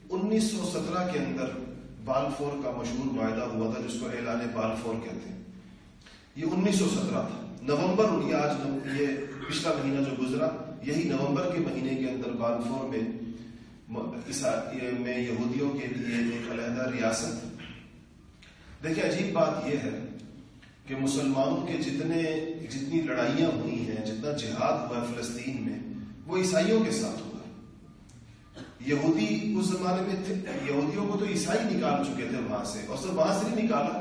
1917 کے اندر بالفور کا مشہور معاہدہ ہوا تھا جس کو اعلان بالفور کہتے ہیں. یہ 1917 تھا. نومبر یہ پچھلا مہینہ جو گزرا یہی نومبر کے مہینے کے اندر بالفور میں یہودیوں کے لیے ایک علیحدہ ریاست. دیکھیں عجیب بات یہ ہے کہ مسلمانوں کے جتنی لڑائیاں ہوئی ہیں, جتنا جہاد ہوا ہے فلسطین میں, وہ عیسائیوں کے ساتھ ہوا ہے. یہودی اس زمانے میں تھے, یہودیوں کو تو عیسائی نکال چکے تھے وہاں سے, اور صرف وہاں سے نہیں نکالا,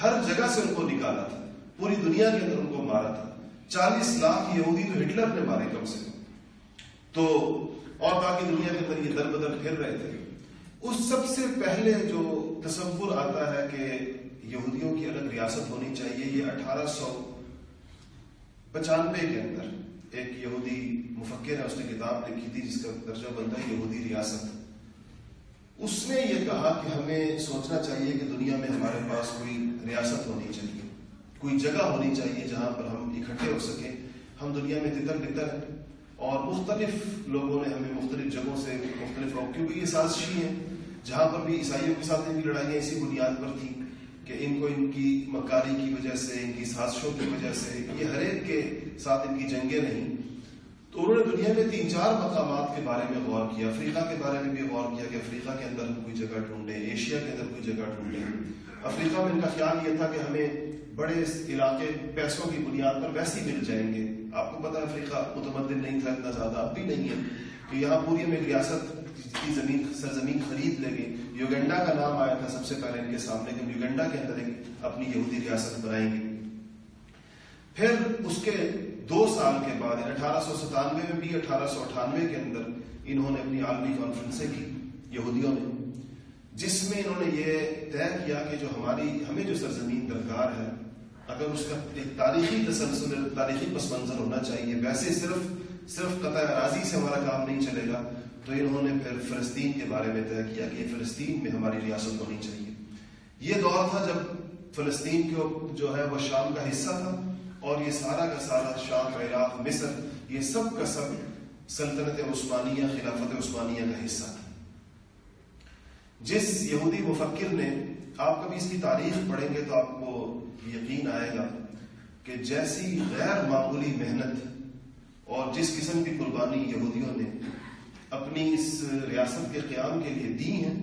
ہر جگہ سے ان کو نکالا تھا, پوری دنیا کے اندر ان کو مارا تھا. 40 لاکھ یہودی تو ہٹلر نے مارے کم سے کم, تو اور باقی دنیا کے اندر یہ در بدر پھر رہے تھے. اس سب سے پہلے جو تصور آتا ہے کہ یہودیوں کی الگ ریاست ہونی چاہیے, یہ 1895 کے اندر ایک یہودی مفکر ہے, اس نے کتاب لکھی تھی جس کا ترجمہ بنتا ہے یہودی ریاست. اس نے یہ کہا کہ ہمیں سوچنا چاہیے کہ دنیا میں ہمارے پاس کوئی ریاست ہونی چاہیے, کوئی جگہ ہونی چاہیے جہاں پر ہم اکٹھے ہو سکیں. ہم دنیا میں تتر بتر ہیں اور مختلف لوگوں نے ہمیں مختلف جگہوں سے مختلف کیونکہ یہ سازشی ہیں, جہاں پر بھی عیسائیوں کے ساتھ بھی لڑائیاں اسی بنیاد پر تھیں کہ ان کو ان کی مکاری کی وجہ سے, ان کی سازشوں کی وجہ سے, یہ ہر ایک کے ساتھ ان کی جنگیں نہیں. تو انہوں نے دنیا میں 3-4 مقامات کے بارے میں غور کیا. افریقہ کے بارے میں بھی غور کیا کہ افریقہ کے اندر ہم کوئی جگہ ڈھونڈیں, ایشیا کے اندر کوئی جگہ ڈھونڈیں. افریقہ میں ان کا خیال یہ تھا کہ ہمیں بڑے علاقے پیسوں کی بنیاد پر ویسے ہی مل جائیں گے. آپ کو پتا ہے افریقہ متمدن نہیں تھا اتنا زیادہ, اب بھی نہیں ہے, کہ یہاں پوری ہم ایک ریاست کی سرزمین خرید لیں گے. یوگنڈا کا نام آیا تھا سب سے پہلے ان کے سامنے کہ یوگنڈا کے اندر ایک اپنی یہودی ریاست بنائیں گے. پھر اس کے 2 سال کے بعد 1897 میں بھی 1898 کے اندر انہوں نے اپنی عالمی کانفرنسیں کی یہودیوں نے, جس میں انہوں نے یہ طے کیا کہ جو ہمیں جو سرزمین درکار ہے اگر اس کا ایک تاریخی تسلسل, تاریخی پس منظر ہونا چاہیے, ویسے صرف قطع اراضی سے ہمارا کام نہیں چلے گا. تو انہوں نے پھر فلسطین کے بارے میں طے کیا کہ فلسطین میں ہماری ریاست ہونی چاہیے. یہ دور تھا جب فلسطین جو ہے وہ شام کا حصہ تھا, اور یہ سارا کا سارا شام, عراق, مصر, یہ سب کا سب سلطنت عثمانیہ, خلافت عثمانیہ کا حصہ تھا. جس یہودی مفکر نے, آپ کبھی اس کی تاریخ پڑھیں گے تو آپ کو یقین آئے گا کہ جیسی غیر معمولی محنت اور جس قسم کی قربانی یہودیوں نے اپنی اس ریاست کے قیام کے لیے دی ہیں,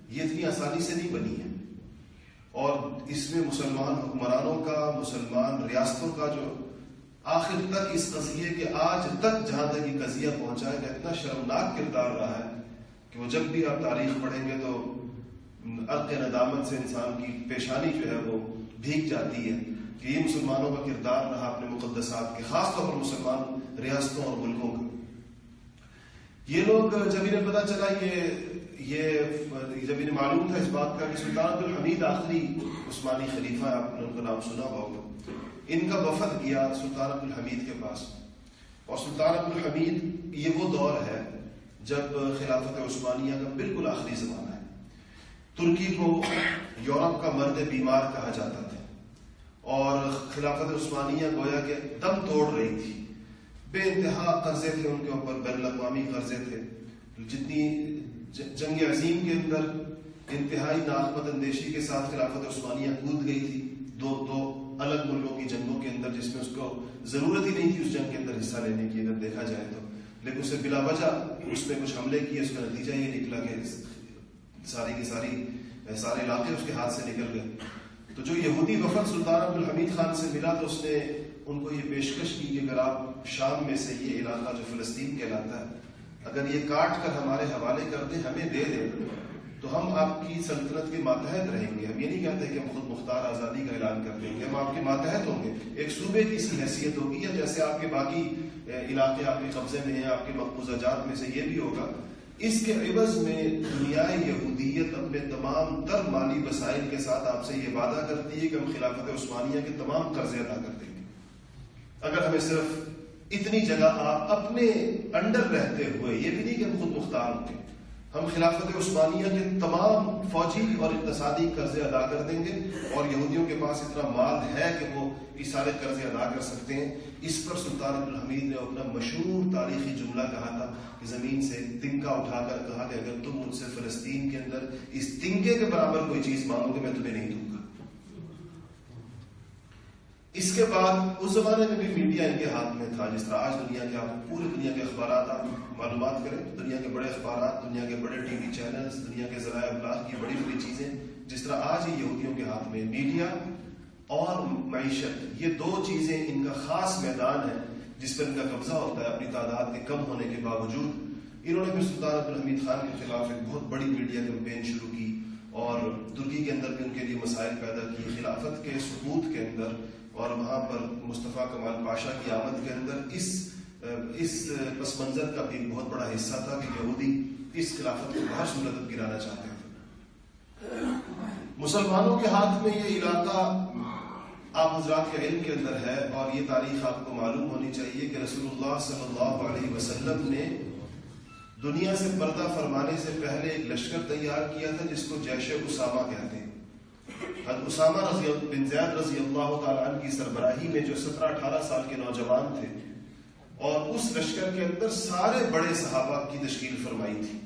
یہ اتنی آسانی سے نہیں بنی ہے. اور اس میں مسلمان حکمرانوں کا, مسلمان ریاستوں کا جو آخر تک اس قضیے کے آج تک جہاں تک یہ قضیہ پہنچا ہے, اتنا شرمناک کردار رہا ہے کہ وہ جب بھی آپ تاریخ پڑھیں گے تو عرق ندامت سے انسان کی پیشانی جو ہے وہ بھیگ جاتی ہے کہ یہ مسلمانوں کا کردار رہا اپنے مقدسات کے, خاص طور پر مسلمان ریاستوں اور ملکوں کا. یہ لوگ جب انہیں پتا چلا جب انہیں معلوم تھا اس بات کا کہ سلطان عبدالحمید آخری عثمانی خلیفہ ہے, آپ نے ان کا نام سنا ہوگا, ان کا وفد گیا سلطان عبدالحمید کے پاس. اور سلطان عبدالحمید یہ وہ دور ہے جب خلافت عثمانیہ کا بالکل آخری زمانہ ہے. ترکی کو یورپ کا مرد بیمار کہا جاتا تھا, اور خلافت عثمانیہ گویا کہ دم توڑ رہی تھی. بے انتہا قرضے تھے ان کے اوپر, بین الاقوامی قرضے تھے. جتنی جنگ عظیم کے اندر انتہائی ناقمت اندیشی کے ساتھ خلافت عثمانیہ کود گئی تھی دو الگ ملکوں کی جنگوں کے اندر, جس میں اس کو ضرورت ہی نہیں تھی اس جنگ کے اندر حصہ لینے کی اگر دیکھا جائے تو, لیکن اسے بلا وجہ اس میں کچھ حملے کیے. اس کا نتیجہ یہ نکلا کہ ساری کی سارے علاقے اس کے ہاتھ سے نکل گئے. تو جو یہودی وفد سلطان عبدالحمید خان سے ملا تو اس نے ان کو یہ پیشکش کی کہ اگر آپ شام میں سے یہ علاقہ جو فلسطین کہلاتا ہے اگر یہ کاٹ کر ہمارے حوالے کر دیں, ہمیں دے دیں, تو ہم آپ کی سلطنت کے ماتحت رہیں گے. ہم یہ نہیں کہتے کہ ہم خود مختار آزادی کا اعلان کر دیں گے, ہم آپ کے ماتحت ہوں گے, ایک صوبے کی سی حیثیت ہوگی, یا جیسے آپ کے باقی علاقے آپ کے قبضے میں ہیں, آپ کے مقبوضہ جات میں سے یہ بھی ہوگا. اس کے عوض میں دنیائے یہودیت اپنے تمام تر مالی وسائل کے ساتھ آپ سے یہ وعدہ کرتی ہے کہ ہم خلافت عثمانیہ کے تمام قرضے ادا کر دیں گے اگر ہمیں صرف اتنی جگہ آپ اپنے انڈر رہتے ہوئے, یہ بھی نہیں کہ ہم خود مختار ہوں گے, ہم خلافت عثمانیہ کے تمام فوجی اور اقتصادی قرضے ادا کر دیں گے، اور یہودیوں کے پاس اتنا مال ہے کہ وہ یہ سارے قرضے ادا کر سکتے ہیں۔ اس پر سلطان عبدالحمید نے اپنا مشہور تاریخی جملہ کہا تھا کہ زمین سے ایک تنکا اٹھا کر کہا کہ اگر تم مجھ سے فلسطین کے اندر اس تنکے کے برابر کوئی چیز مانگو گے میں تمہیں نہیں دوں گا۔ اس کے بعد اس زمانے میں بھی میڈیا ان کے ہاتھ میں تھا، جس طرح آج دنیا کے آپ پوری دنیا کے اخبارات آپ معلومات کریں، دنیا کے بڑے اخبارات، دنیا کے بڑے ٹی وی چینلز، دنیا کے ذرائع ابلاغ کی بڑی بڑی چیزیں، جس طرح آج ہی یہودیوں کے ہاتھ میں میڈیا اور معیشت، یہ دو چیزیں ان کا خاص میدان ہے جس پر ان کا قبضہ ہوتا ہے اپنی تعداد کے کم ہونے کے باوجود۔ انہوں نے پھر سلطان عبدالحمید خان کے خلاف ایک بہت بڑی میڈیا کیمپین شروع کی، اور ترکی کے اندر بھی ان کے لیے مسائل پیدا کی، خلافت کے سقوط کے اندر، اور وہاں پر مصطفیٰ کمال پاشا کی آمد کے اندر اس پس منظر کا بھی بہت بڑا حصہ تھا کہ یہودی اس خلافت کو بہت صورت گرانا چاہتے تھے۔ مسلمانوں کے ہاتھ میں یہ علاقہ آپ حضرات کے علم کے اندر ہے، اور یہ تاریخ آپ کو معلوم ہونی چاہیے کہ رسول اللہ صلی اللہ علیہ وسلم نے دنیا سے پردہ فرمانے سے پہلے ایک لشکر تیار کیا تھا جس کو جیش اسامہ کہتے ہیں۔ حضرت اسامہ بن زید رضی اللہ تعالیٰ عنہ کی سربراہی میں جو 17-18 سال کے نوجوان تھے، اور اس لشکر کے اندر سارے بڑے صحابہ کی تشکیل فرمائی تھی،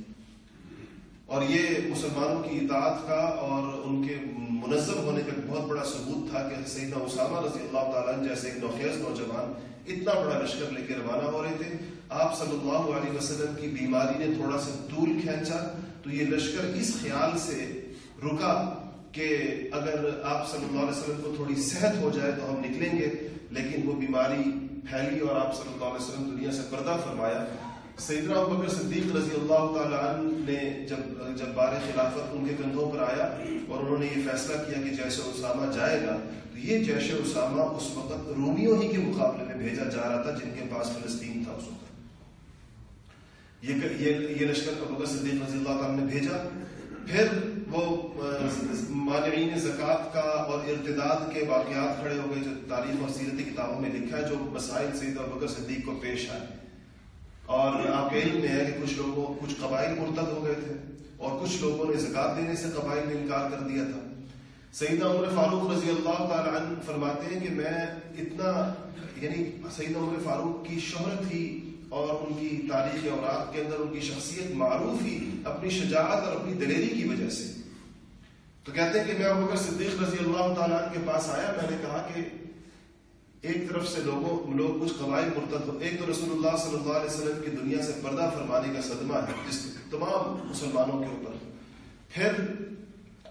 اور یہ مسلمانوں کی اطاعت کا اور ان کے منظم ہونے کا بہت بڑا ثبوت تھا کہ سیدنا اسامہ رضی اللہ تعالیٰ عنہ جیسے ایک نوخیز نوجوان اتنا بڑا لشکر لے کے روانہ ہو رہے تھے۔ آپ صلی اللہ علیہ وسلم کی بیماری نے تھوڑا سا طول کھینچا تو یہ لشکر اس خیال سے رکا کہ اگر آپ صلی اللہ علیہ وسلم کو تھوڑی صحت ہو جائے تو ہم نکلیں گے، لیکن وہ بیماری پھیلی اور آپ صلی اللہ علیہ وسلم دنیا سے پردہ فرمایا۔ سیدنا ابوبکر صدیق رضی اللہ تعالیٰ عنہ نے جب بار خلافت ان کے کندھوں پر آیا اور انہوں نے یہ فیصلہ کیا کہ جیش اسامہ جائے گا، تو یہ جیش اسامہ اس وقت رومیوں ہی کے مقابلے میں بھیجا جا رہا تھا جن کے پاس فلسطین تھا اس وقت۔ یہ لشکر ابوبکر صدیق رضی اللہ تعالیٰ نے بھیجا۔ پھر وہ مانعین زکوٰۃ کا اور ارتداد کے واقعات کھڑے ہو گئے جو تاریخ اور سیرتی کتابوں میں لکھا ہے، جو مسائل سیدنا ابوبکر صدیق کو پیش آئے، اور آپ کے علم میں ہے کہ کچھ قبائل مرتد ہو گئے تھے اور کچھ لوگوں نے زکوٰۃ دینے سے قبائل نے انکار کر دیا تھا۔ سیدنا عمر فاروق رضی اللہ تعالی عنہ فرماتے ہیں کہ میں اتنا، یعنی سیدنا عمر فاروق کی شہرت ہی اور ان کی تاریخ اوراق کے اندر ان کی شخصیت معروف ہی اپنی شجاعت اور اپنی دلیری کی وجہ سے۔ تو کہتے ہیں کہ میں ابوبکر صدیق رضی اللہ تعالیٰ عنہ کے پاس آیا، میں نے کہا کہ ایک طرف سے لوگ کچھ قبائل مرتد ہو، ایک تو رسول اللہ صلی اللہ علیہ وسلم کی دنیا سے پردہ فرمانے کا صدمہ ہے جس تمام مسلمانوں کے اوپر، پھر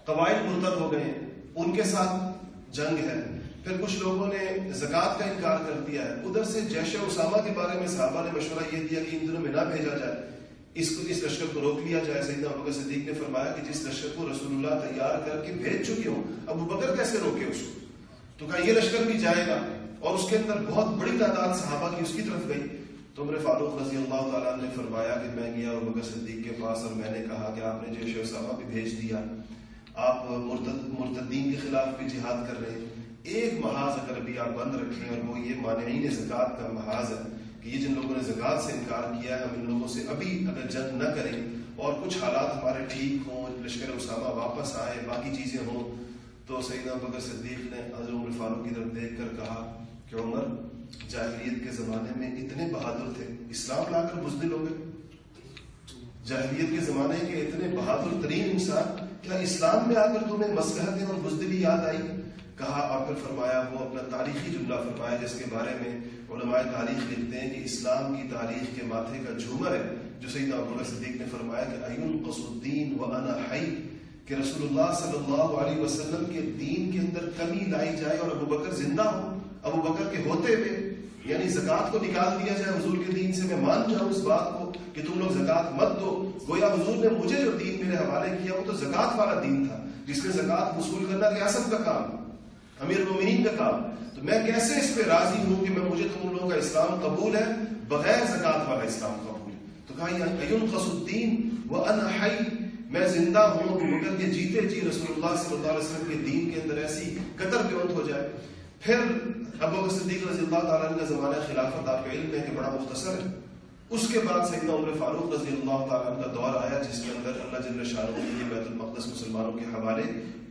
قبائل مرتد ہو گئے، ان کے ساتھ جنگ ہے، پھر کچھ لوگوں نے زکوٰۃ کا انکار کر دیا ہے، ادھر سے جیش اسامہ کے بارے میں صحابہ نے مشورہ یہ دیا کہ ان دنوں میں نہ بھیجا جائے، اس لشکر کو روک لیا جائے۔ سیدنا ابوبکر صدیق نے فرمایا کہ جس لشکر کو رسول اللہ تیار کر کے بھیج چکے ہوں، ابوبکر کیسے روکے اس کو؟ تو کہا یہ لشکر بھی جائے گا، اور اس کے اندر بہت بڑی تعداد صحابہ کی اس کی طرف گئی۔ تو عمر فاروق رضی اللہ تعالیٰ عنہ نے فرمایا کہ میں گیا ابوبکر صدیق کے پاس اور میں نے کہا کہ آپ نے جیش اسامہ بھی بھیج دیا، آپ مرتدین کے خلاف بھی جہاد کر رہے ہیں، ایک محاذ اگر ابھی آپ بند رکھیں اور وہ یہ مانعین زکوٰۃ کا محاذ ہے کہ یہ جن لوگوں نے زکوٰۃ سے انکار کیا ہے، ہم ان لوگوں سے ابھی اگر جنگ نہ کریں اور کچھ حالات ہمارے ٹھیک ہوں، لشکر اسامہ واپس آئے، باقی چیزیں ہوں، تو سیدنا ابوبکر صدیق نے حضرت عمر فاروق کی طرف دیکھ کر کہا کہ عمر جاہلیت کے زمانے میں اتنے بہادر تھے، اسلام لا کر بزدل ہو گئے؟ جاہلیت کے زمانے کے اتنے بہادر ترین انسان کیا اسلام میں آ کر تمہیں مسلحتیں اور بزدلی یاد آئی؟ کہا، اور پھر فرمایا وہ اپنا تاریخی جملہ فرمایا جس کے بارے میں علماء تاریخ لکھتے ہیں کہ اسلام کی تاریخ کے ماتھے کا جھومر ہے، جو سیدنا ابوبکر صدیق نے فرمایا کہ اَيُنْقَصُ الدِّينُ وَأَنَا حَيٌّ، کہ رسول اللہ صلی اللہ علیہ وسلم کے دین کے اندر کمی لائی جائے اور ابوبکر زندہ ہو، ابوبکر کے ہوتے ہوئے، یعنی زکوٰۃ کو نکال دیا جائے حضور کے دین سے، میں مان جاؤں اس بات کو کہ تم لوگ زکوٰۃ مت دو، گویا حضور نے مجھے جو دین میرے حوالے کیا وہ تو زکوٰۃ والا دین تھا، جس میں زکوٰۃ وصول کرنا ریاست کا کام، امیر المومنین کا کام، تو میں کیسے اس پہ راضی ہوں کہ مجھے تم لوگوں کا اسلام قبول ہے بغیر زکوٰۃ والا اسلام قبول ہے؟ تو کہا اَيُنْقَصُ الدِّينُ وَأَنَا حَيٌّ، میں زندہ ہوں ابوبکر کے جیتے جی رسول اللہ صلی اللہ علیہ وسلم کے دین کے اندر ایسی قطر پیوند ہو جائے۔ پھر ابوبکر صدیق رضی اللہ تعالیٰ عنہ کا زمانہ خلافت آپ کا علم ہے کہ بڑا مختصر ہے، اس کے بعد سیدنا عمر فاروق رضی اللہ تعالیٰ عنہ کا دور آیا جس کے اندر اللہ جل شانہ نے یہ بیت المقدس مسلمانوں کے حوالے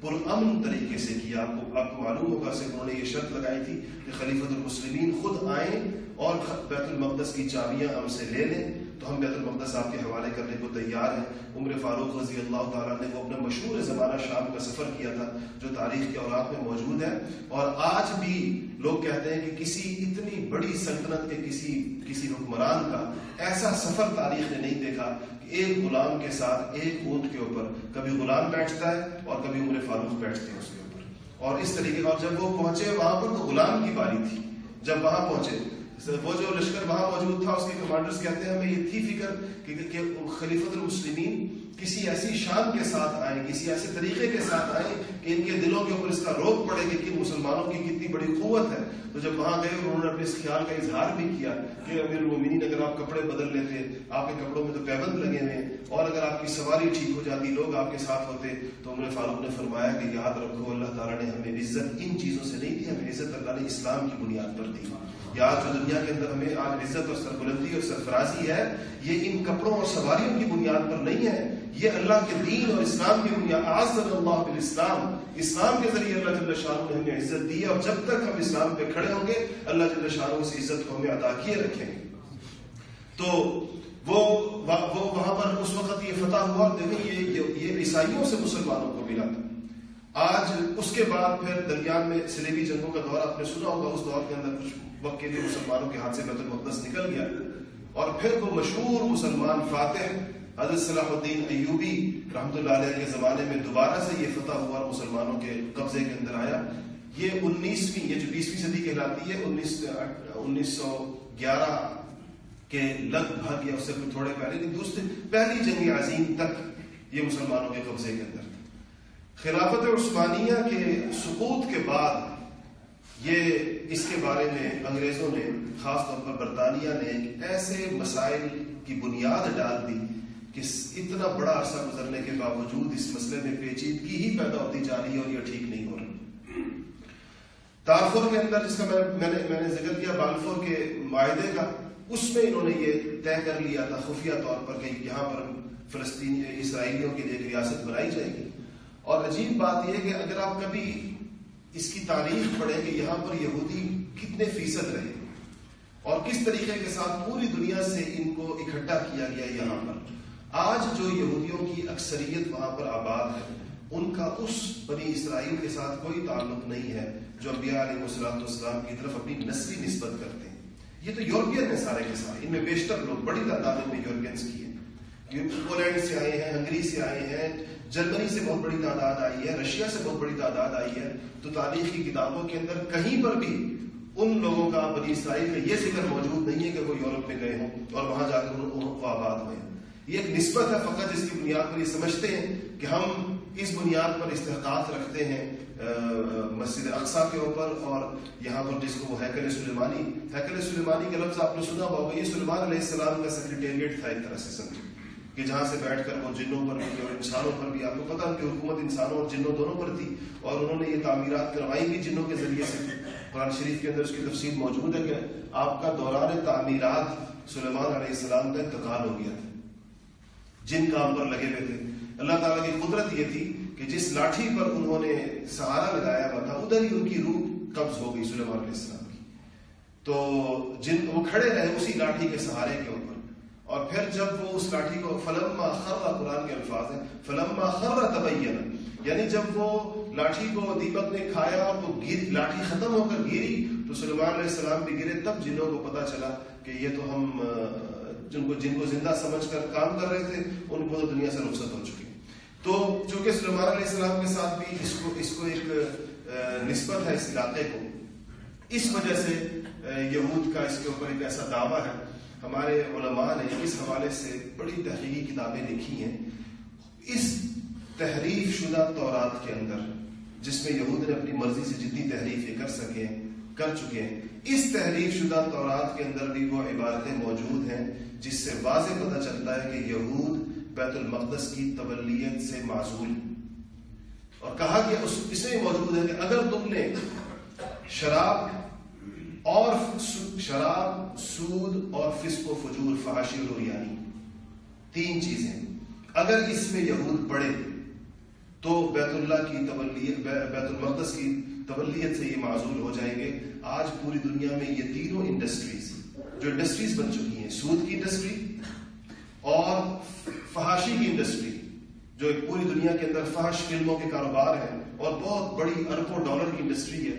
پرامن طریقے سے کیا. آپ کو معلوم ہوگا کہ انہوں نے یہ شرط لگائی تھی کہ خلیفۃ المسلمین خود آئیں اور بیت المقدس کی چابیاں ہم سے لے لیں تو ہم بیت المقدس آپ کے حوالے کرنے کو تیار ہیں. عمر فاروق رضی اللہ تعالیٰ نے وہ اپنا مشہور زمانہ شام کا سفر کیا تھا جو تاریخ کے اوراق میں موجود ہے, اور آج بھی لوگ کہتے ہیں کہ کسی اتنی بڑی سلطنت کے کسی حکمران کا ایسا سفر تاریخ نے نہیں دیکھا کہ ایک غلام کے ساتھ ایک اونٹ کے اوپر کبھی غلام بیٹھتا ہے اور کبھی عمر فاروق بیٹھتے ہیں اس کے اوپر, اور اس طریقے. اور جب وہ پہنچے وہاں پر تو غلام کی باری تھی. جب وہاں پہنچے وہ جو لشکر وہاں موجود تھا اس کے کمانڈرز کہتے ہیں ہمیں یہ تھی فکر کہ خلیفۃ المسلمین کسی ایسی شان کے ساتھ آئیں, کسی ایسے طریقے کے ساتھ آئیں کہ ان کے دلوں کے اوپر اس کا روک پڑے کہ کن مسلمانوں کی کتنی بڑی قوت ہے. تو جب وہاں گئے انہوں نے اپنے اس خیال کا اظہار بھی کیا کہ امیر المومنین اگر آپ کپڑے بدل لیتے, آپ کے کپڑوں میں تو پیبند لگے ہوئے ہیں, اور اگر آپ کی سواری ٹھیک ہو جاتی, لوگ آپ کے ساتھ ہوتے, تو عمر فاروق نے فرمایا کہ یاد رکھو اللہ تعالیٰ نے ہمیں عزت ان چیزوں سے نہیں دی, ہمیں عزت اللہ نے اسلام کی بنیاد پر دی. یا آج جو دنیا کے اندر ہمیں آج عزت اور سربلندی اور سرفرازی ہے یہ ان کپڑوں اور سواریوں کی بنیاد پر نہیں ہے, یہ اللہ کے دین اور اسلام کی بنیاد. اعزنا اللہ بالاسلام, اسلام کے ذریعے اللہ جل شانہ نے ہمیں عزت دی ہے, اور جب تک ہم اسلام پہ کھڑے ہوں گے اللہ جل شانہ اس عزت کو ہمیں عطا کیے رکھیں گے. تو وہ وہاں پر اس وقت یہ فتح ہوا. دیکھیں یہ عیسائیوں سے مسلمانوں کو ملا تھا. آج اس کے بعد پھر درمیان میں صلیبی جنگوں کا دور آپ نے سنا ہوگا, اس دور کے اندر کچھ وقت کے لیے مسلمانوں کے ہاتھ سے بیت المقدس نکل گیا, اور پھر وہ مشہور مسلمان فاتح حضرت صلاح الدین ایوبی رحمۃ اللہ علیہ کے زمانے میں دوبارہ سے یہ فتح ہوا اور مسلمانوں کے قبضے کے اندر آیا. یہ 19ویں یہ جو 20ویں صدی کہلاتی ہے 1911 کے لگ بھگ یا اس سے تھوڑے پہلے پہلی جنگ عظیم تک یہ مسلمانوں کے قبضے کے اندر تھا. خلافت عثمانیہ کے سقوط کے بعد یہ اس کے بارے میں انگریزوں نے خاص طور پر برطانیہ نے ایسے مسائل کی بنیاد ڈال دی کہ اتنا بڑا عرصہ گزرنے کے باوجود اس مسئلے میں پیچیدگی ہی پیدا ہوتی جا رہی ہے اور یہ ٹھیک نہیں ہو رہا. تارفور کے اندر جس کا میں نے ذکر کیا بالفور کے معاہدے کا, اس میں انہوں نے یہ طے کر لیا تھا خفیہ طور پر کہ یہاں پر فلسطین اسرائیلیوں کے لیے ایک ریاست بنائی جائے گی. اور عجیب بات یہ کہ اگر آپ کبھی اس کی تاریخ پڑھیں کہ یہاں پر یہودی کتنے فیصد رہے اور کس طریقے کے ساتھ پوری دنیا سے ان کو اکٹھا کیا گیا یہاں پر. آج جو یہودیوں کی اکثریت وہاں پر آباد ہے ان کا اس بنی اسرائیل کے ساتھ کوئی تعلق نہیں ہے جو انبیاء علیہ السلام کی طرف اپنی نسلی نسبت کرتے ہیں. یہ تو یورپین ہیں سارے کے سارے, ان میں بیشتر لوگ بڑی تعداد میں یورپینس کی ہیں, پولینڈ سے آئے ہیں, ہنگری سے آئے ہیں, جرمنی سے بہت بڑی تعداد آئی ہے, رشیا سے بہت بڑی تعداد آئی ہے. تو تاریخ کی کتابوں کے اندر کہیں پر بھی ان لوگوں کا بنی اسرائیل کا یہ ذکر موجود نہیں ہے کہ وہ یورپ میں گئے ہوں اور وہاں جا کر وہ آباد ہوئے. یہ ایک نسبت ہے فقط جس کی بنیاد پر یہ سمجھتے ہیں کہ ہم اس بنیاد پر استحقاق رکھتے ہیں مسجد اقصی کے اوپر, اور یہاں پر جس کو وہ ہیکل سلیمانی کا لفظ آپ نے سنا ہوگا, یہ سلیمان علیہ السلام کا سیکریٹریٹ تھا ایک طرح سے سمجھے کہ جہاں سے بیٹھ کر وہ جنوں پر بھی اور انسانوں پر بھی, آپ کو پتا ان کی حکومت انسانوں اور جنوں دونوں پر تھی, اور انہوں نے یہ تعمیرات کروائی بھی جنوں کے ذریعے سے. قرآن شریف کے اندر اس کی تفصیل موجود ہے کہ آپ کا دوران تعمیرات سلیمان علیہ السلام کا انتقال ہو گیا تھا, جن کام پر لگے ہوئے تھے. اللہ تعالیٰ کی قدرت یہ تھی کہ جس لاٹھی پر انہوں نے سہارا لگایا ہوا تھا ادھر ہی ان کی روح قبض ہو گئی سلیمان علیہ السلام کی. تو وہ کھڑے رہے اسی لاٹھی کے سہارے کے اوپر, اور پھر جب وہ اس لاٹھی کو فلما خر, قرآن کے الفاظ ہیں فلما خر تبین, یعنی جب وہ لاٹھی کو دیپک نے کھایا اور وہ لاٹھی ختم ہو کر گری تو سلیمان علیہ السلام بھی گرے. تب جنوں کو پتا چلا کہ یہ تو ہم جن کو زندہ سمجھ کر کام کر رہے تھے ان کو تو دنیا سے رخصت ہو چکی. تو چونکہ سلیمان علیہ السلام کے ساتھ بھی اس کو ایک نسبت ہے اس علاقے کو, اس وجہ سے یہود کا اس کے اوپر ایک ایسا دعویٰ ہے. ہمارے علماء نے اس حوالے سے بڑی تحقیقی کتابیں لکھی ہیں. اس تحریف شدہ تورات کے اندر جس میں یہود نے اپنی مرضی سے جتنی تحریفیں کر چکے ہیں, اس تحریف شدہ تورات کے اندر بھی وہ عبارتیں موجود ہیں جس سے واضح پتہ چلتا ہے کہ یہود بیت المقدس کی تولیت سے معزول, اور کہا کہ اس میں موجود ہے کہ اگر تم نے شراب اور شراب، سود اور فسق و فجور، فحاشی اور عریانی، 3 چیزیں اگر اس میں یہود پڑے تو بیت اللہ کی تولیت، بیت المقدس کی تولیت سے یہ معزول ہو جائیں گے۔ آج پوری دنیا میں یہ تینوں انڈسٹریز جو انڈسٹریز بن چکی ہیں، سود کی انڈسٹری اور فحاشی کی انڈسٹری جو ایک پوری دنیا کے اندر فحش فلموں کے کاروبار ہیں اور بہت بڑی اربوں ڈالر کی انڈسٹری ہے،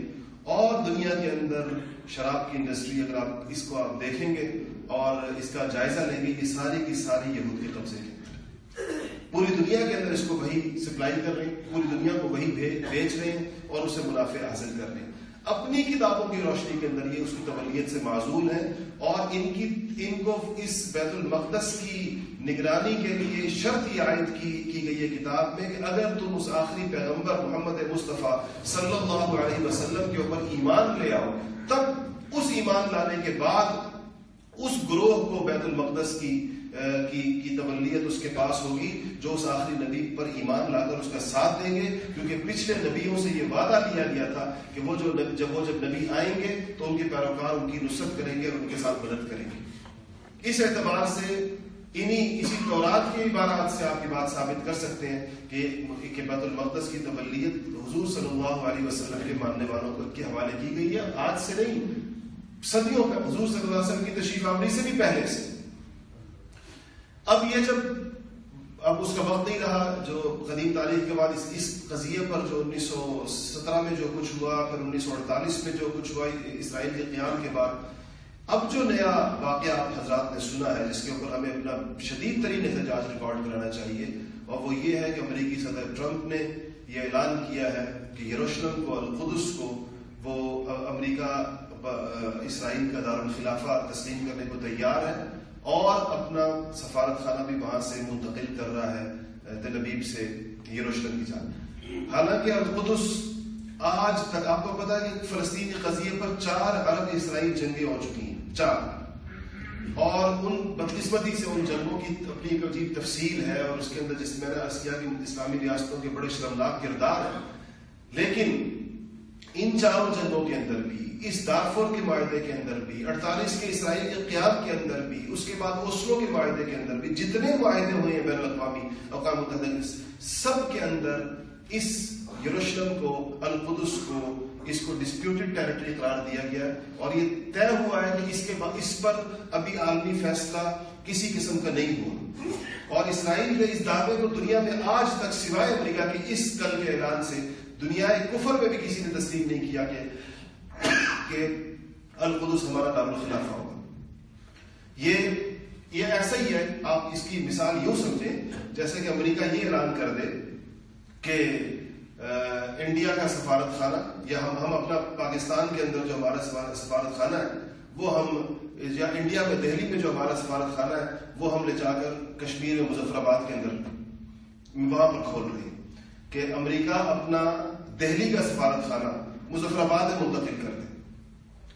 اور دنیا کے اندر شراب کی انڈسٹری، اگر آپ اس کو آپ دیکھیں گے اور اس کا جائزہ لیں گے، یہ ساری کی ساری یہود کے قبضے ہیں۔ پوری دنیا کے اندر اس کو وہی سپلائی کر رہے ہیں، پوری دنیا کو وہی بیچ رہے ہیں اور اسے منافع حاصل کر رہے ہیں۔ اپنی کتابوں کی روشنی کے اندر یہ اس کی تولیت سے معزول ہے، اور ان کو اس بیت المقدس کی نگرانی کے لیے شرط یہ عائد کی گئی ہے کتاب میں کہ اگر تم اس آخری پیغمبر محمد مصطفیٰ صلی اللہ علیہ وسلم کے اوپر ایمان لے آؤ، تب اس ایمان لانے کے بعد اس گروہ کو بیت المقدس کی تولیت اس کے پاس ہوگی جو اس آخری نبی پر ایمان لا کر اس کا ساتھ دیں گے، کیونکہ پچھلے نبیوں سے یہ وعدہ لیا گیا تھا کہ وہ جب نبی آئیں گے تو ان کے پیروکار ان کی نصرت کریں گے اور ان کے ساتھ مدد کریں گے۔ اس اعتبار سے اسی تورات کی عبارات سے آپ کی بات ثابت کر سکتے ہیں کہ بیت المقدس کی تولیت حضور صلی اللہ علیہ وسلم کے ماننے والوں کے حوالے کی گئی ہے، آج سے نہیں، صدیوں کا، حضور صلی اللہ علیہ وسلم کی تشریف آوری سے بھی پہلے سے۔ اب اس کا وقت نہیں رہا جو قدیم تاریخ کے بعد اس قضیے پر جو 1917 میں جو کچھ ہوا، پھر 1948 میں جو کچھ ہوا اسرائیل کے قیام کے بعد، اب جو نیا واقعہ آپ حضرات نے سنا ہے جس کے اوپر ہمیں اپنا شدید ترین احتجاج ریکارڈ کرانا چاہیے، اور وہ یہ ہے کہ امریکی صدر ٹرمپ نے یہ اعلان کیا ہے کہ یروشلم کو، القدس کو، وہ امریکہ اسرائیل کا دارالخلافہ تسلیم کرنے کو تیار ہے اور اپنا سفارت خانہ بھی وہاں سے منتقل کر رہا ہے تل ابیب سے یروشلم کی جانب۔ حالانکہ القدس آج تک آپ کو پتا ہے کہ فلسطین کے قضیے پر 4 عرب اسرائیل جنگیں ہو چکی ہیں، 4، اور ان بدقسمتی سے ان جنگوں کی اپنی ایک عجیب تفصیل ہے، اور اس کے اندر جس میں نے عرض کیا کہ اسلامی ریاستوں کے بڑے شرمناک کردار ہیں، لیکن ان 4 جنگوں کے اندر بھی، اس دارفور کے معاہدے کے اندر بھی، 48 کے اسرائیل کے قیام کے اندر بھی، اس کے بعد اوسلو کے معاہدے کے اندر بھی، جتنے معاہدے ہوئے ہیں بین الاقوامی اقوام متحدہ سب کے اندر اس یروشلم کو، القدس کو، اس کو ڈسپیوٹڈ ٹیریٹری قرار دیا گیا، اور یہ طے ہوا ہے کہ اس پر ابھی عالمی فیصلہ کسی قسم کا نہیں ہوا، اور اسرائیل کے اس دعوے کو دنیا میں آج تک سوائے امریکہ کے اس کل کے اعلان سے دنیا کفر میں بھی کسی نے تسلیم نہیں کیا کہ القدس ہمارا دارالخلافہ ہوگا۔ یہ ایسا ہی ہے، آپ اس کی مثال یوں سمجھیں جیسے کہ امریکہ یہ اعلان کر دے کہ انڈیا کا سفارت خانہ، یا ہم اپنا پاکستان کے اندر جو ہمارا سفارت خانہ ہے وہ یا انڈیا میں دہلی میں جو ہمارا سفارت خانہ ہے وہ ہم لے جا کر کشمیر میں مظفر آباد کے اندر وہاں پر کھول رہے ہیں کہ امریکہ اپنا دہلی کا سفارت خانہ مظفر آباد میں منتقل کر دے۔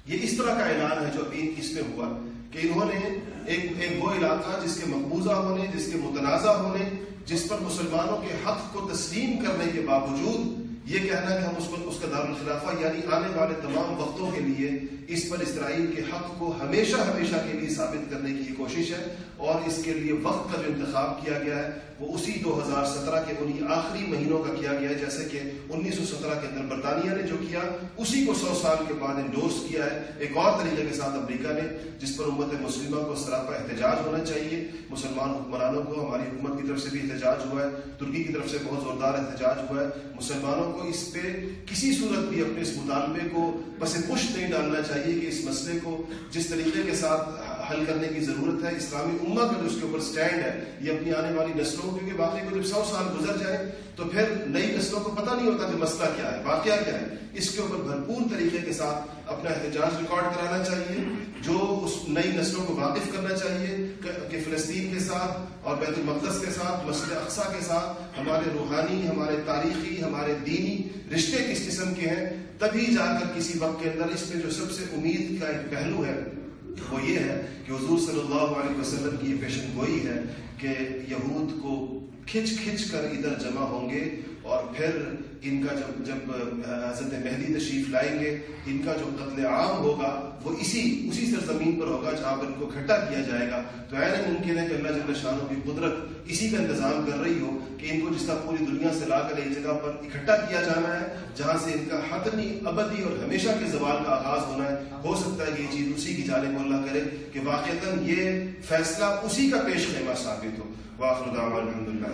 یہ اس طرح کا اعلان ہے جو ابھی اس میں ہوا کہ انہوں نے ایک وہ علاقہ جس کے مقبوضہ ہونے، جس کے متنازع ہونے، جس پر مسلمانوں کے حق کو تسلیم کرنے کے باوجود یہ کہنا کہ ہم اس کا دارالخلافہ، یعنی آنے والے تمام وقتوں کے لیے اس پر اسرائیل کے حق کو ہمیشہ ہمیشہ کے لیے ثابت کرنے کی کوشش ہے، اور اس کے لیے وقت کا جو انتخاب کیا گیا ہے وہ اسی 2017 کے انہی آخری مہینوں کا کیا گیا ہے، جیسے کہ 1917 کے اندر برطانیہ نے جو کیا اسی کو 100 سال کے بعد انڈورس کیا ہے ایک اور طریقے کے ساتھ امریکہ نے، جس پر امت مسلمہ کو سراپا احتجاج ہونا چاہیے۔ مسلمان حکمرانوں کو ہماری حکومت کی طرف سے بھی احتجاج ہوا ہے، ترکی کی طرف سے بہت زوردار احتجاج ہوا ہے۔ مسلمانوں کو اس پہ کسی صورت بھی اپنے اس مطالبے کو بس پشت نہیں ڈالنا چاہیے کہ اس مسئلے کو جس طریقے کے ساتھ حل کرنے کی ضرورت ہے، اسلامی امہ کا جو اس کے اوپر سٹینڈ ہے یہ اپنی آنے والی نسلوں، کیونکہ باقی کو جب 100 سال گزر جائے تو پھر نئی نسلوں کو پتہ نہیں ہوتا کہ مسئلہ کیا ہے، واقعہ کیا ہے، اس کے اوپر بھرپور طریقے کے ساتھ اپنا احتجاج ریکارڈ کرانا چاہیے، جو اس نئی نسلوں کو واقف کرنا چاہیے کہ فلسطین کے ساتھ اور بیت المقدس کے ساتھ، مسجد اقصیٰ کے ساتھ ہمارے روحانی، ہمارے تاریخی، ہمارے دینی رشتے کس قسم کے ہیں، تبھی جا کر کسی وقت کے اندر اس میں جو سب سے امید کا ایک پہلو ہے وہ یہ ہے کہ حضور صلی اللہ علیہ وسلم کی یہ پیشن گوئی ہے کہ یہود کو کھچ کھچ کر ادھر جمع ہوں گے، اور پھر ان کا جب حضرت مہدی تشریف لائیں گے، ان کا جو قتل عام ہوگا وہ اسی سرزمین پر ہوگا جہاں پر ان کو اکٹھا کیا جائے گا۔ تو عین ممکن ہے کہ اللہ جل شانہ کی قدرت اسی کا انتظام کر رہی ہو کہ ان کو جس طرح پوری دنیا سے لا کر ایک جگہ پر اکٹھا کیا جانا ہے جہاں سے ان کا حتمی ابدی اور ہمیشہ کے زوال کا آغاز ہونا ہے۔ ہو سکتا ہے کہ یہ چیز اسی کی جانب اللہ کرے کہ واقعتاً یہ فیصلہ اسی کا پیش خیمہ ثابت ہو۔ وآخر دعوانا الحمدللہ۔